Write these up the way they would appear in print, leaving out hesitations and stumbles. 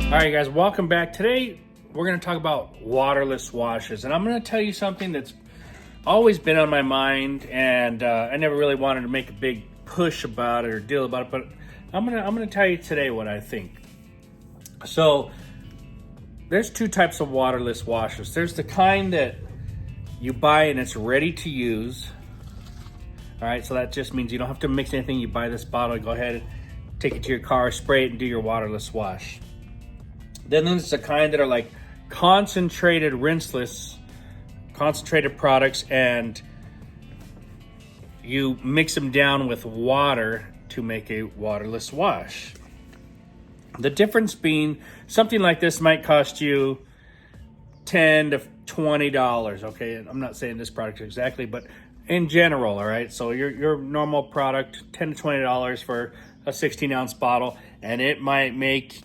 All right, guys, welcome back. Today, we're going to talk about waterless washes, and I'm going to tell you something that's always been on my mind, and I never really wanted to make a big push about it or deal about it, but I'm gonna tell you today what I think. So, there's two types of waterless washers. There's the kind that you buy and it's ready to use. All right, so that just means you don't have to mix anything. You buy this bottle, go ahead and take it to your car, spray it, and do your waterless wash. Then there's the kind that are like concentrated rinseless, concentrated products, and you mix them down with water to make a waterless wash. The difference being something like this might cost you $10 to $20. Okay, I'm not saying this product exactly, but in general, all right. So your normal product, $10 to $20 for a 16-ounce bottle, and it might make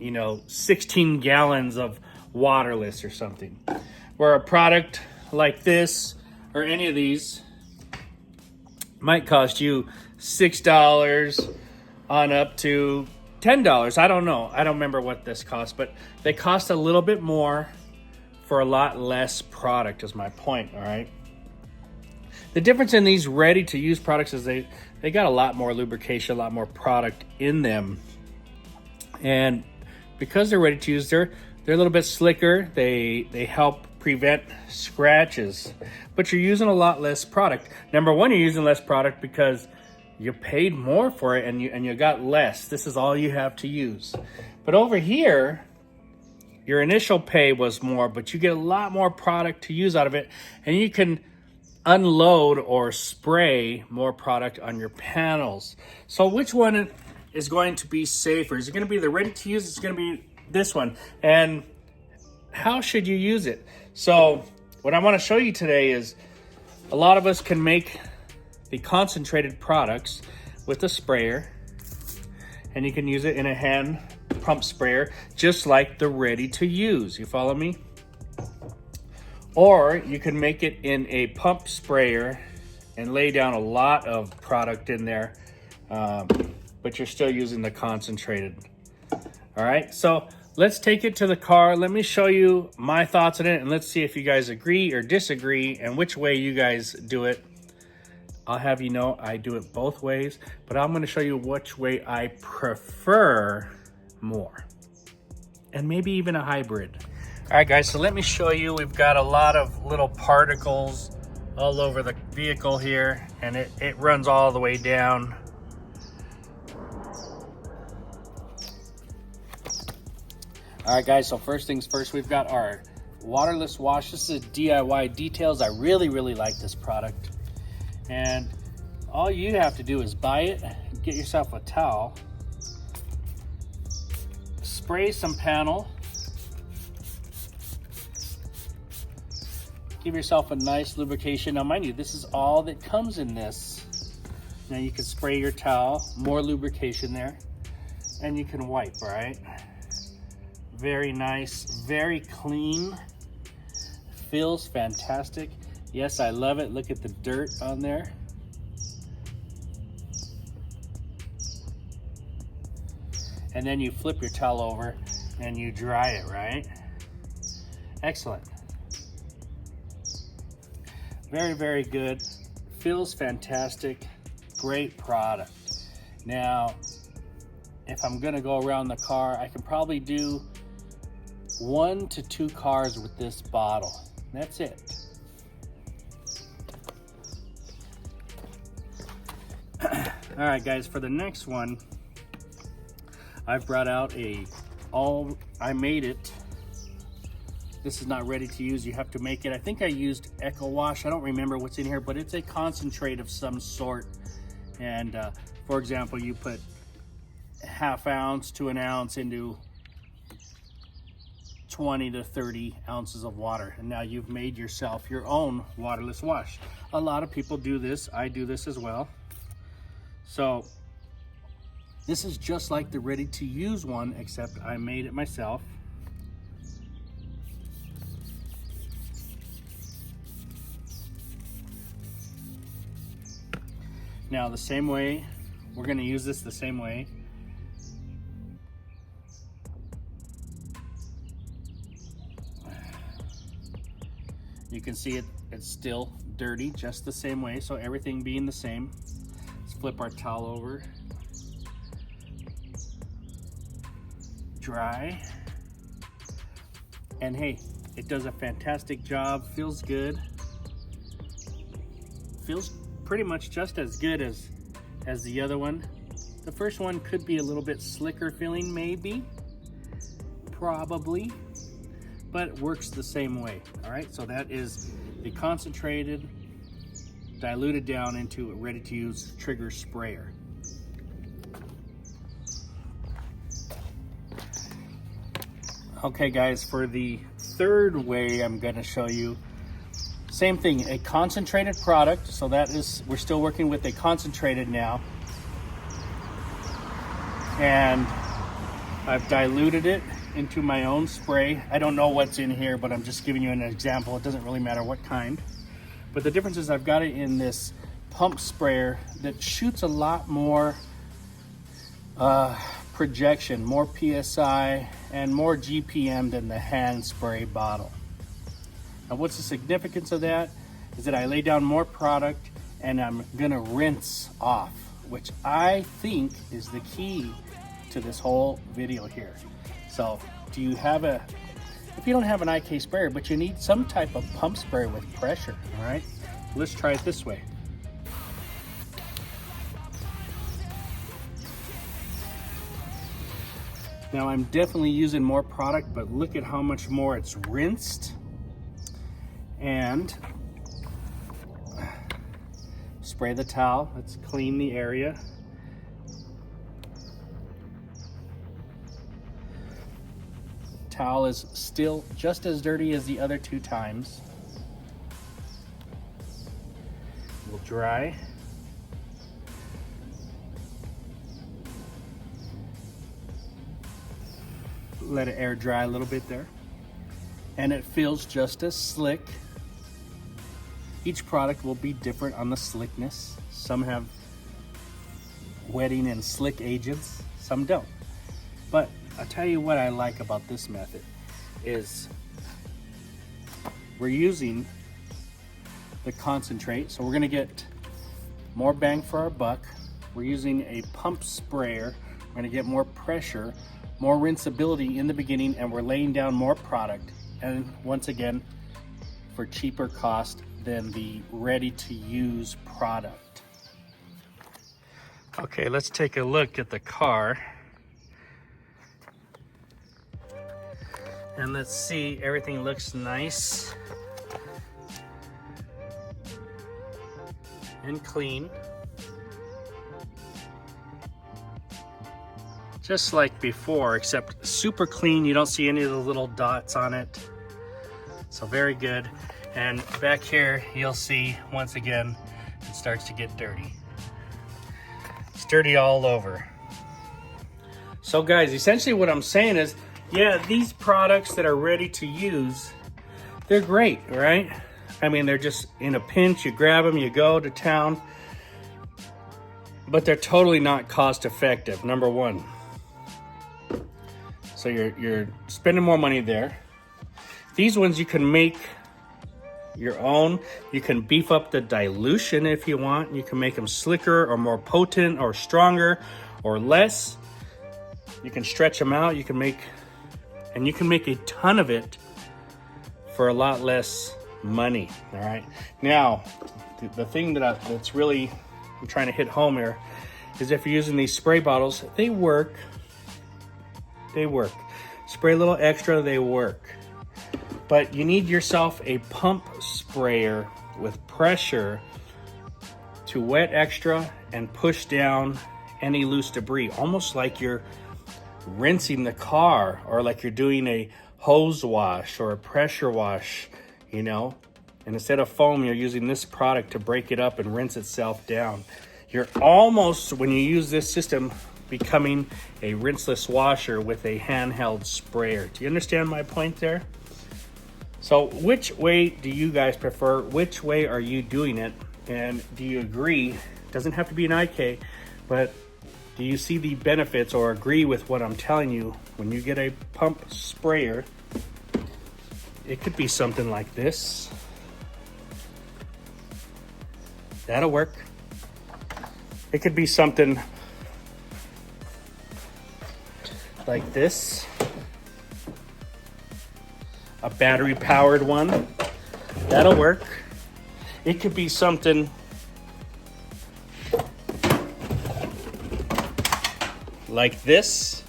16 gallons of waterless or something. Where a product like this or any of these might cost you $6 on up to $10. I don't know. I don't remember what this costs, but they cost a little bit more for a lot less product is my point, all right? The difference in these ready-to-use products is they got a lot more lubrication, a lot more product in them. And because they're ready to use, they're a little bit slicker. They help prevent scratches, but you're using a lot less product. Number one, you're using less product because you paid more for it and you got less. This is all you have to use. But over here, your initial pay was more, but you get a lot more product to use out of it, and you can unload or spray more product on your panels. So which one is going to be safer? Is it going to be the ready to use? It's going to be this one. And how should you use it? So what I want to show you today is a lot of us can make the concentrated products with a sprayer, and you can use it in a hand pump sprayer just like the ready to use. You follow me? Or you can make it in a pump sprayer and lay down a lot of product in there, but you're still using the concentrated. All right, so let's take it to the car. Let me show you my thoughts on it, and let's see if you guys agree or disagree and which way you guys do it. I'll have you know I do it both ways, but I'm going to show you which way I prefer more, and maybe even a hybrid. All right, guys, so let me show you. We've got a lot of little particles all over the vehicle here, and it runs all the way down. All right, guys, so first things first, we've got our waterless wash. This is DIY Details. I really like this product. And all you have to do is buy it, get yourself a towel, spray some panel, give yourself a nice lubrication. Now, mind you, this is all that comes in this. Now you can spray your towel, more lubrication there, and you can wipe, all right? Very nice, very clean, feels fantastic. Yes, I love it. Look at the dirt on there. And then you flip your towel over and you dry it, right? Excellent. Very good. Feels fantastic. Great product. Now, if I'm gonna go around the car, I can probably do 1 to 2 cars with this bottle. That's it. All right, guys, for the next one, I've brought out I made it. This is not ready to use. You have to make it. I think I used Eco Wash. I don't remember what's in here, but it's a concentrate of some sort. And for example, you put ½ ounce to an ounce into 20 to 30 ounces of water, and now you've made yourself your own waterless wash. A lot of people do this. I do this as well. So this is just like the ready to use one, except I made it myself. Now the same way, we're going to use this the same way. You can see it's still dirty just the same way, so everything being the same. Let's flip our towel over. Dry. And hey, it does a fantastic job, feels good. Feels pretty much just as good as the other one. The first one could be a little bit slicker feeling, maybe, probably, but it works the same way. All right, so that is the concentrated, diluted down into a ready-to-use trigger sprayer. Okay guys, for the third way I'm gonna show you, same thing, a concentrated product. So that is, we're still working with a concentrated now. And I've diluted it into my own spray. I don't know what's in here, but I'm just giving you an example. It doesn't really matter what kind. But the difference is I've got it in this pump sprayer that shoots a lot more projection, more PSI, and more GPM than the hand spray bottle. Now what's the significance of that? Is that I lay down more product and I'm gonna rinse off, which I think is the key to this whole video here. So if you don't have an IK sprayer, but you need some type of pump sprayer with pressure, all right? Let's try it this way. Now I'm definitely using more product, but look at how much more it's rinsed. And spray the towel. Let's clean the area. Towel is still just as dirty as the other two times. We'll dry. Let it air dry a little bit there. And it feels just as slick. Each product will be different on the slickness. Some have wetting and slick agents, some don't. But I'll tell you what I like about this method is we're using the concentrate, so we're gonna get more bang for our buck. We're using a pump sprayer. We're gonna get more pressure, more rinseability in the beginning, and we're laying down more product. And once again, for cheaper cost than the ready-to-use product. Okay, let's take a look at the car. And let's see, everything looks nice and clean. Just like before, except super clean. You don't see any of the little dots on it. So very good. And back here, you'll see, once again, it starts to get dirty. It's dirty all over. So guys, essentially what I'm saying is, yeah, these products that are ready to use, they're great, right? I mean, they're just in a pinch, you grab them, you go to town, but they're totally not cost effective, number one. So you're spending more money there. These ones you can make your own. You can beef up the dilution if you want. You can make them slicker or more potent or stronger or less. You can stretch them out. You can make a ton of it for a lot less money. All right. Now, the thing that's really I'm trying to hit home here is if you're using these spray bottles, they work. They work. Spray a little extra, they work. But you need yourself a pump sprayer with pressure to wet extra and push down any loose debris, almost like you're rinsing the car or like you're doing a hose wash or a pressure wash, you know. And instead of foam, you're using this product to break it up and rinse itself down. You're almost, when you use this system, becoming a rinseless washer with a handheld sprayer. Do you understand my point there? So which way do you guys prefer? Which way are you doing it? And do you agree? It doesn't have to be an IK, but do you see the benefits or agree with what I'm telling you? When you get a pump sprayer, it could be something like this. That'll work. It could be something like this. A battery powered one. That'll work. It could be something like this.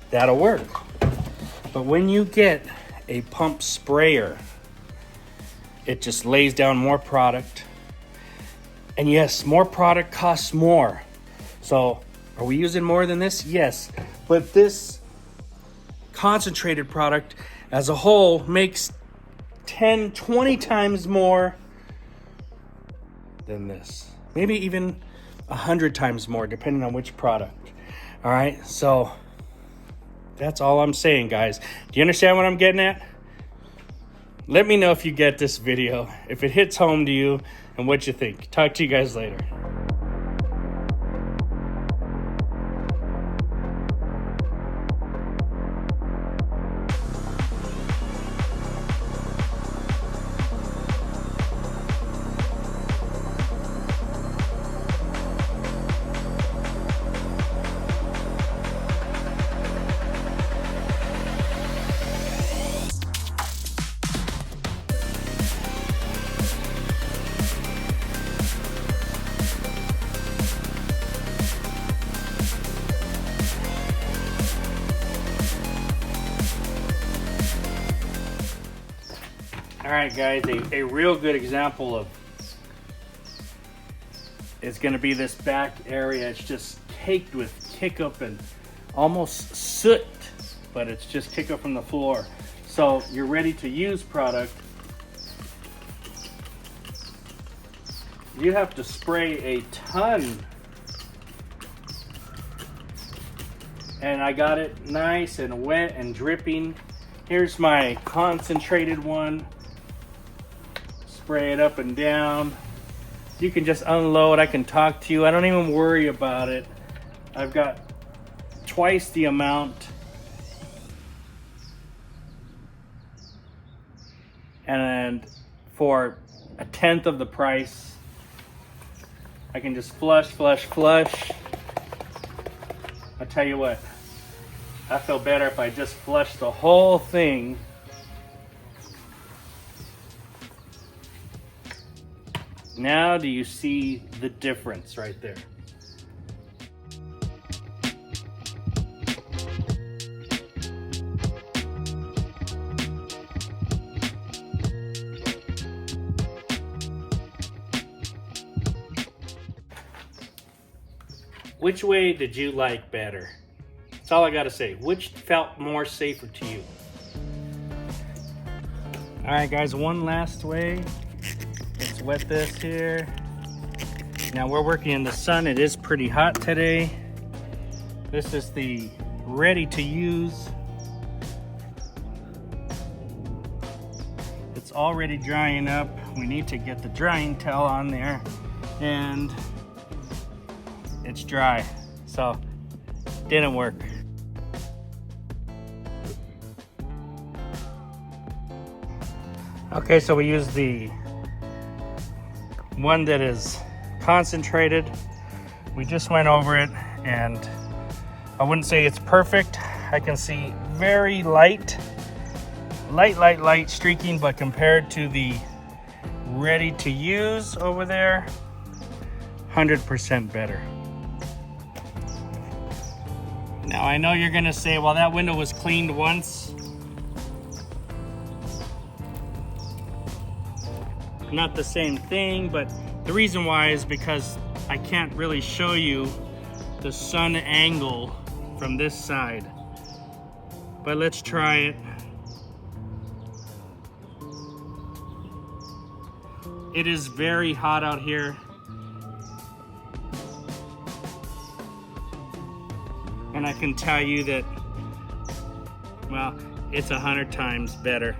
That'll work. But when you get a pump sprayer, it just lays down more product. And yes, more product costs more. So are we using more than this? Yes. But this concentrated product as a whole makes 10, 20 times more than this. Maybe even 100 times more, depending on which product. All right, so that's all I'm saying, guys. Do you understand what I'm getting at? Let me know if you get this video, if it hits home to you, and what you think. Talk to you guys later. All right, guys, a real good example of is going to be this back area. It's just caked with kick-up and almost soot, but it's just kick-up from the floor. So you're ready to use product. You have to spray a ton. And I got it nice and wet and dripping. Here's my concentrated one. Spray it up and down. You can just unload. I can talk to you. I don't even worry about it. I've got twice the amount. And for a tenth of the price, I can just flush, flush, flush. I tell you what, I feel better if I just flush the whole thing. Now do you see the difference right there? Which way did you like better? That's all I gotta say. Which felt more safer to you? All right, guys, one last way. Let's wet this here. Now we're working in the sun. It is pretty hot today. This is the ready to use. It's already drying up. We need to get the drying towel on there, and it's dry, so didn't work. Okay, so we use the one that is concentrated. We just went over it, and I wouldn't say it's perfect. I can see very light streaking, but compared to the ready to use over there, 100% better. Now I know you're gonna say, well, that window was cleaned once. Not the same thing, but the reason why is because I can't really show you the sun angle from this side. But let's try it. It is very hot out here. And I can tell you that, well, it's 100 times better.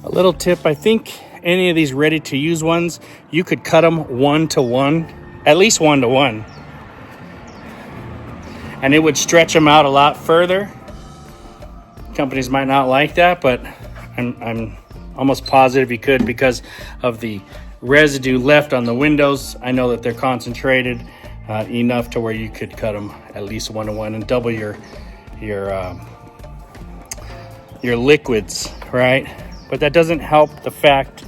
A little tip, I think any of these ready to use ones, you could cut them 1 to 1, at least 1 to 1. and it would stretch them out a lot further. Companies might not like that, but I'm almost positive you could because of the residue left on the windows. I know that they're concentrated enough to where you could cut them at least 1-to-1 and double your liquids, right? But that doesn't help the fact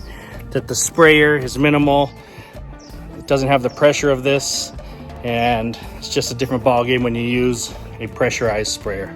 that the sprayer is minimal. It doesn't have the pressure of this, and it's just a different ball game when you use a pressurized sprayer.